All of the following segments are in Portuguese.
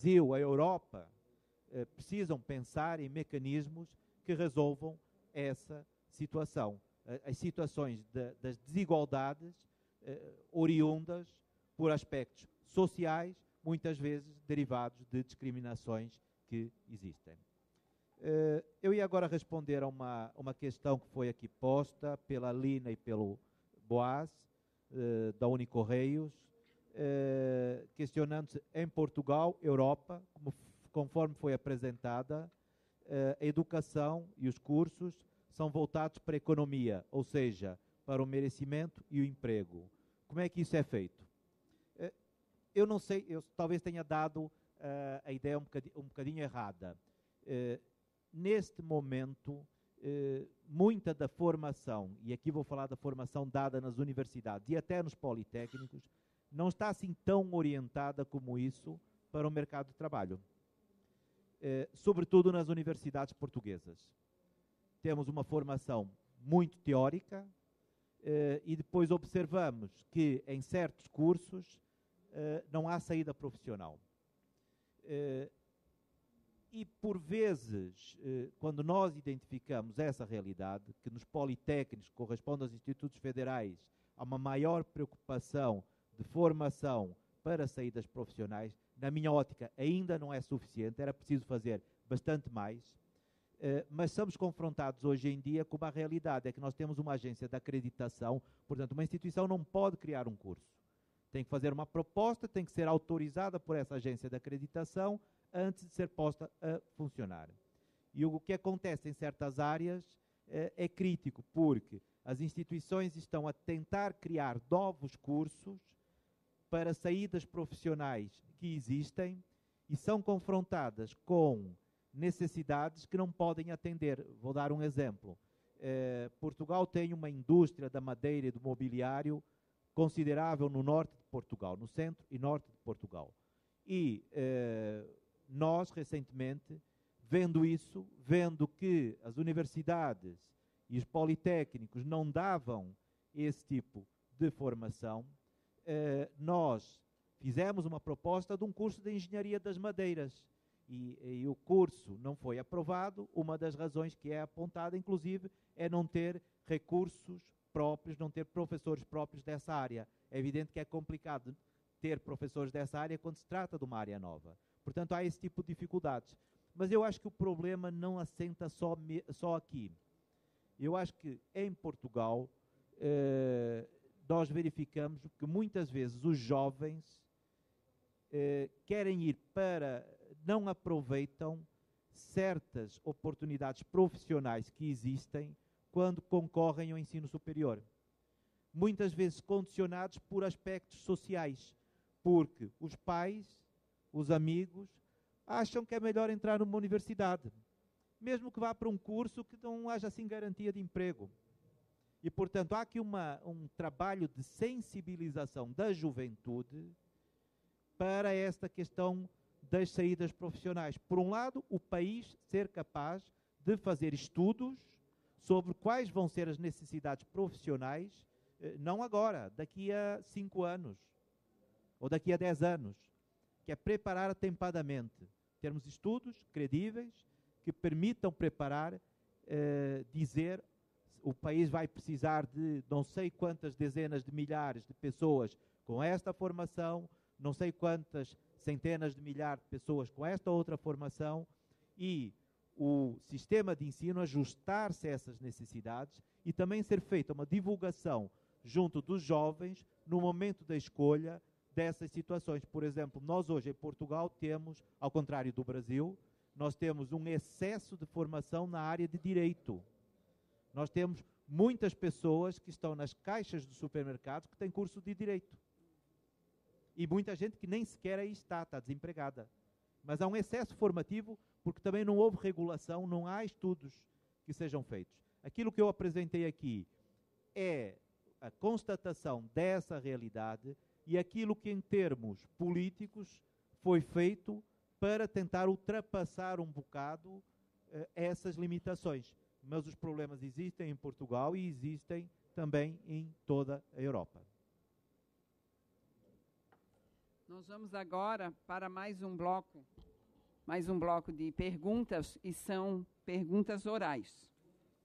Brasil, a Europa, precisam pensar em mecanismos que resolvam essa situação. As situações das desigualdades oriundas por aspectos sociais, muitas vezes derivados de discriminações que existem. Eu ia agora responder a uma questão que foi aqui posta pela Lina e pelo Boaz, da Unicorreios, questionando-se em Portugal, Europa, conforme foi apresentada, a educação e os cursos são voltados para a economia, ou seja, para o merecimento e o emprego. Como é que isso é feito? Eu não sei, eu talvez tenha dado a ideia um bocadinho errada. Neste momento, muita da formação, e aqui vou falar da formação dada nas universidades e até nos politécnicos, não está assim tão orientada como isso para o mercado de trabalho. Sobretudo nas universidades portuguesas. Temos uma formação muito teórica e depois observamos que em certos cursos não há saída profissional. E por vezes, quando nós identificamos essa realidade, que nos politécnicos corresponde aos institutos federais, há uma maior preocupação de formação para saídas profissionais, na minha ótica ainda não é suficiente, era preciso fazer bastante mais, mas somos confrontados hoje em dia com uma realidade, é que nós temos uma agência de acreditação, portanto uma instituição não pode criar um curso. Tem que fazer uma proposta, tem que ser autorizada por essa agência de acreditação antes de ser posta a funcionar. E o que acontece em certas áreas é crítico, porque as instituições estão a tentar criar novos cursos para saídas profissionais que existem e são confrontadas com necessidades que não podem atender. Vou dar um exemplo. Portugal tem uma indústria da madeira e do mobiliário considerável no norte de Portugal, no centro e norte de Portugal. E nós, recentemente, vendo isso, vendo que as universidades e os politécnicos não davam esse tipo de formação, nós fizemos uma proposta de um curso de Engenharia das Madeiras e o curso não foi aprovado. Uma das razões que é apontada, inclusive, é não ter recursos próprios, não ter professores próprios dessa área. É evidente que é complicado ter professores dessa área quando se trata de uma área nova. Portanto, há esse tipo de dificuldades. Mas eu acho que o problema não assenta só aqui. Eu acho que em Portugal nós verificamos que muitas vezes os jovens querem ir não aproveitam certas oportunidades profissionais que existem quando concorrem ao ensino superior. Muitas vezes condicionados por aspectos sociais, porque os pais, os amigos, acham que é melhor entrar numa universidade, mesmo que vá para um curso que não haja assim garantia de emprego. E, portanto, há aqui um trabalho de sensibilização da juventude para esta questão das saídas profissionais. Por um lado, o país ser capaz de fazer estudos sobre quais vão ser as necessidades profissionais, não agora, daqui a 5 anos, ou daqui a 10 anos, que é preparar atempadamente. Termos estudos credíveis que permitam preparar, dizer, o país vai precisar de não sei quantas dezenas de milhares de pessoas com esta formação, não sei quantas centenas de milhares de pessoas com esta outra formação, e o sistema de ensino ajustar-se a essas necessidades e também ser feita uma divulgação junto dos jovens no momento da escolha dessas situações. Por exemplo, nós hoje em Portugal temos, ao contrário do Brasil, nós temos um excesso de formação na área de direito. Nós temos muitas pessoas que estão nas caixas dos supermercados que têm curso de direito. E muita gente que nem sequer aí está desempregada. Mas há um excesso formativo porque também não houve regulação, não há estudos que sejam feitos. Aquilo que eu apresentei aqui é a constatação dessa realidade e aquilo que em termos políticos foi feito para tentar ultrapassar um bocado essas limitações. Mas os problemas existem em Portugal e existem também em toda a Europa. Nós vamos agora para mais um bloco de perguntas, e são perguntas orais.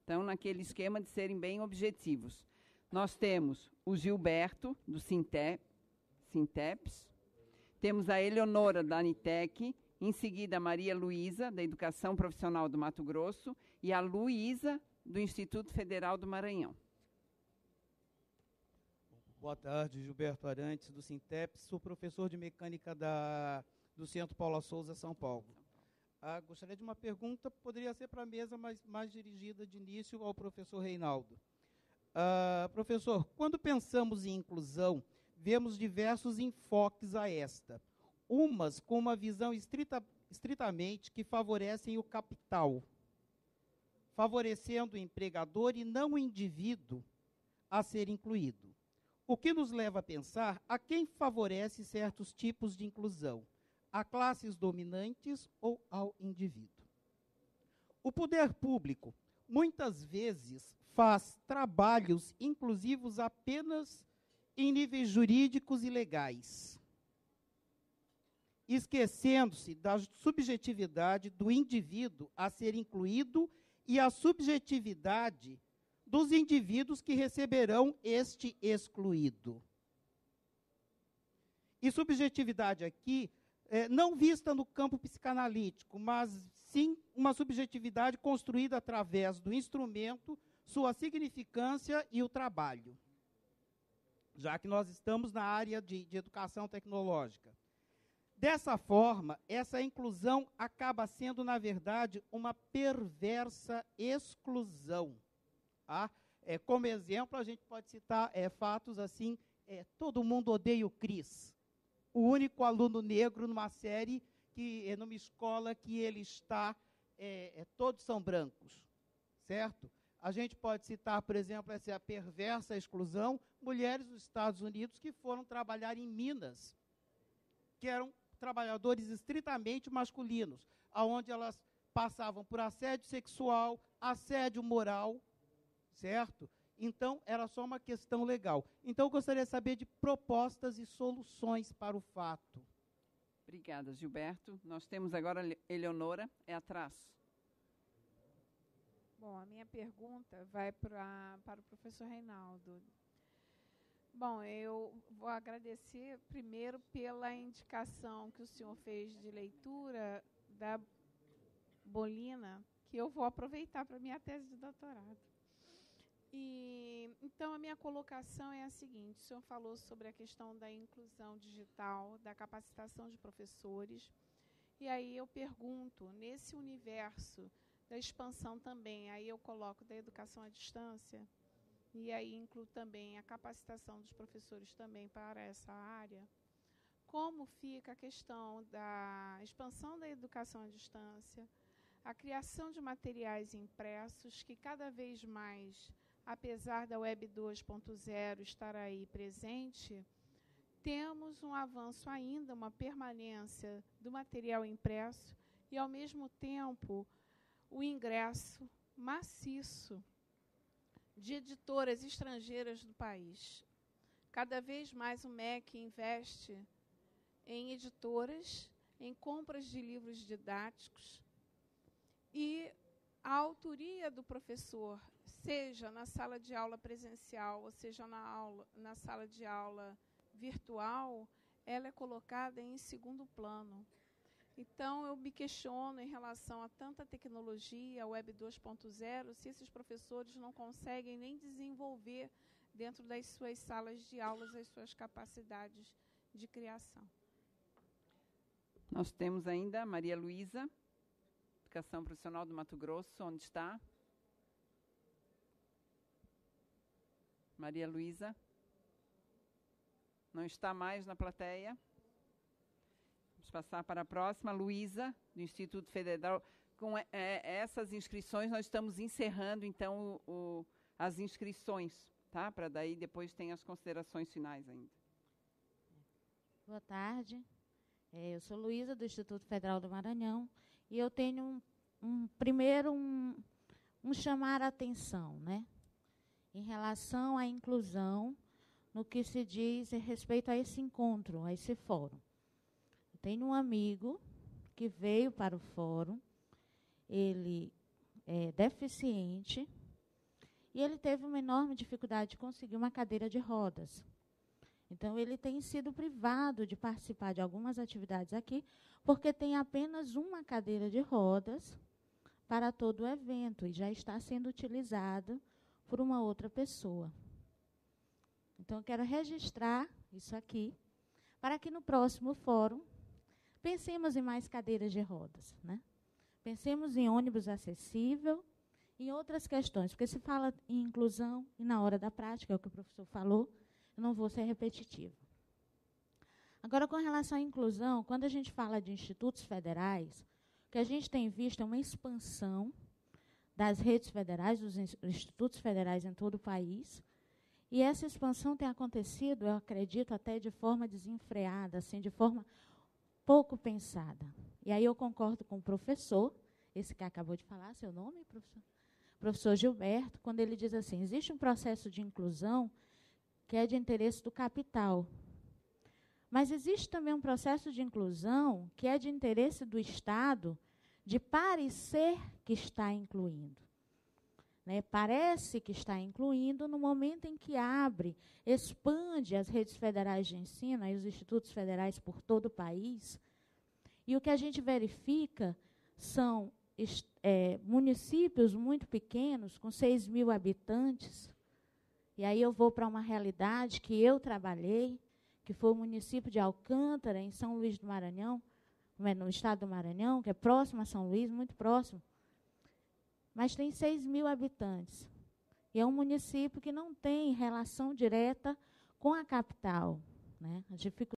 Então, naquele esquema de serem bem objetivos. Nós temos o Gilberto, do Sinteps, temos a Eleonora, da Anitec, em seguida a Maria Luísa, da Educação Profissional do Mato Grosso, e a Luísa, do Instituto Federal do Maranhão. Boa tarde, Gilberto Arantes, do Sinteps, sou professor de mecânica do Centro Paula Souza, São Paulo. Gostaria de uma pergunta, poderia ser para a mesa, mas mais dirigida de início ao professor Reinaldo. Professor, quando pensamos em inclusão, vemos diversos enfoques a esta. Umas com uma visão estritamente que favorecem o capital, favorecendo o empregador e não o indivíduo a ser incluído. O que nos leva a pensar a quem favorece certos tipos de inclusão, a classes dominantes ou ao indivíduo. O poder público, muitas vezes, faz trabalhos inclusivos apenas em níveis jurídicos e legais, esquecendo-se da subjetividade do indivíduo a ser incluído e a subjetividade dos indivíduos que receberão este excluído. E subjetividade aqui, não vista no campo psicanalítico, mas sim uma subjetividade construída através do instrumento, sua significância e o trabalho, já que nós estamos na área de educação tecnológica. Dessa forma, essa inclusão acaba sendo, na verdade, uma perversa exclusão. Como exemplo, a gente pode citar fatos assim, todo mundo odeia o Cris, o único aluno negro numa série, numa escola que ele está, todos são brancos, certo? A gente pode citar, por exemplo, essa perversa exclusão, mulheres dos Estados Unidos que foram trabalhar em Minas, que eram trabalhadores estritamente masculinos, onde elas passavam por assédio sexual, assédio moral, certo? Então, era só uma questão legal. Então, eu gostaria de saber de propostas e soluções para o fato. Obrigada, Gilberto. Nós temos agora a Eleonora, atrás. Bom, a minha pergunta vai para o professor Reinaldo. Bom, eu vou agradecer primeiro pela indicação que o senhor fez de leitura da Bolina, que eu vou aproveitar para a minha tese de doutorado. Então, a minha colocação é a seguinte: o senhor falou sobre a questão da inclusão digital, da capacitação de professores, e aí eu pergunto, nesse universo da expansão também, aí eu coloco da educação à distância, e aí incluo também a capacitação dos professores também para essa área, como fica a questão da expansão da educação à distância, a criação de materiais impressos, que cada vez mais, apesar da Web 2.0 estar aí presente, temos um avanço ainda, uma permanência do material impresso e, ao mesmo tempo, o ingresso maciço de editoras estrangeiras do país. Cada vez mais o MEC investe em editoras, em compras de livros didáticos, e a autoria do professor, seja na sala de aula presencial, ou seja na sala de aula virtual, ela é colocada em segundo plano. Então, eu me questiono em relação a tanta tecnologia, a Web 2.0, se esses professores não conseguem nem desenvolver dentro das suas salas de aulas as suas capacidades de criação. Nós temos ainda a Maria Luísa, Educação Profissional do Mato Grosso, onde está? Maria Luísa? Não está mais na plateia? Vamos passar para a próxima. Luísa, do Instituto Federal. Com essas inscrições, nós estamos encerrando, então, as inscrições, tá? Para daí depois tem as considerações finais ainda. Boa tarde. Eu sou Luísa, do Instituto Federal do Maranhão, e eu tenho primeiro um chamar a atenção, né? Em relação à inclusão, no que se diz a respeito a esse encontro, a esse fórum. tenho um amigo que veio para o fórum, ele é deficiente, e ele teve uma enorme dificuldade de conseguir uma cadeira de rodas. Então, ele tem sido privado de participar de algumas atividades aqui, porque tem apenas uma cadeira de rodas para todo o evento, e já está sendo utilizado por uma outra pessoa. Então, eu quero registrar isso aqui, para que no próximo fórum pensemos em mais cadeiras de rodas, né? Pensemos em ônibus acessível, em outras questões, porque se fala em inclusão, e na hora da prática, é o que o professor falou, eu não vou ser repetitiva. Agora, com relação à inclusão, quando a gente fala de institutos federais, o que a gente tem visto é uma expansão das redes federais, dos institutos federais em todo o país, e essa expansão tem acontecido, eu acredito, até de forma desenfreada, assim, de forma pouco pensada. E aí eu concordo com o professor, esse que acabou de falar, seu nome, professor? Professor Gilberto, quando ele diz assim, existe um processo de inclusão que é de interesse do capital. Mas existe também um processo de inclusão que é de interesse do Estado de parecer que está incluindo. Né? Parece que está incluindo no momento em que abre, expande as redes federais de ensino, aí os institutos federais por todo o país, e o que a gente verifica são municípios muito pequenos, com 6 mil habitantes, e aí eu vou para uma realidade que eu trabalhei, que foi o município de Alcântara, em São Luís do Maranhão, no estado do Maranhão, que é próximo a São Luís, muito próximo, mas tem 6 mil habitantes. E é um município que não tem relação direta com a capital, né? As dificuldades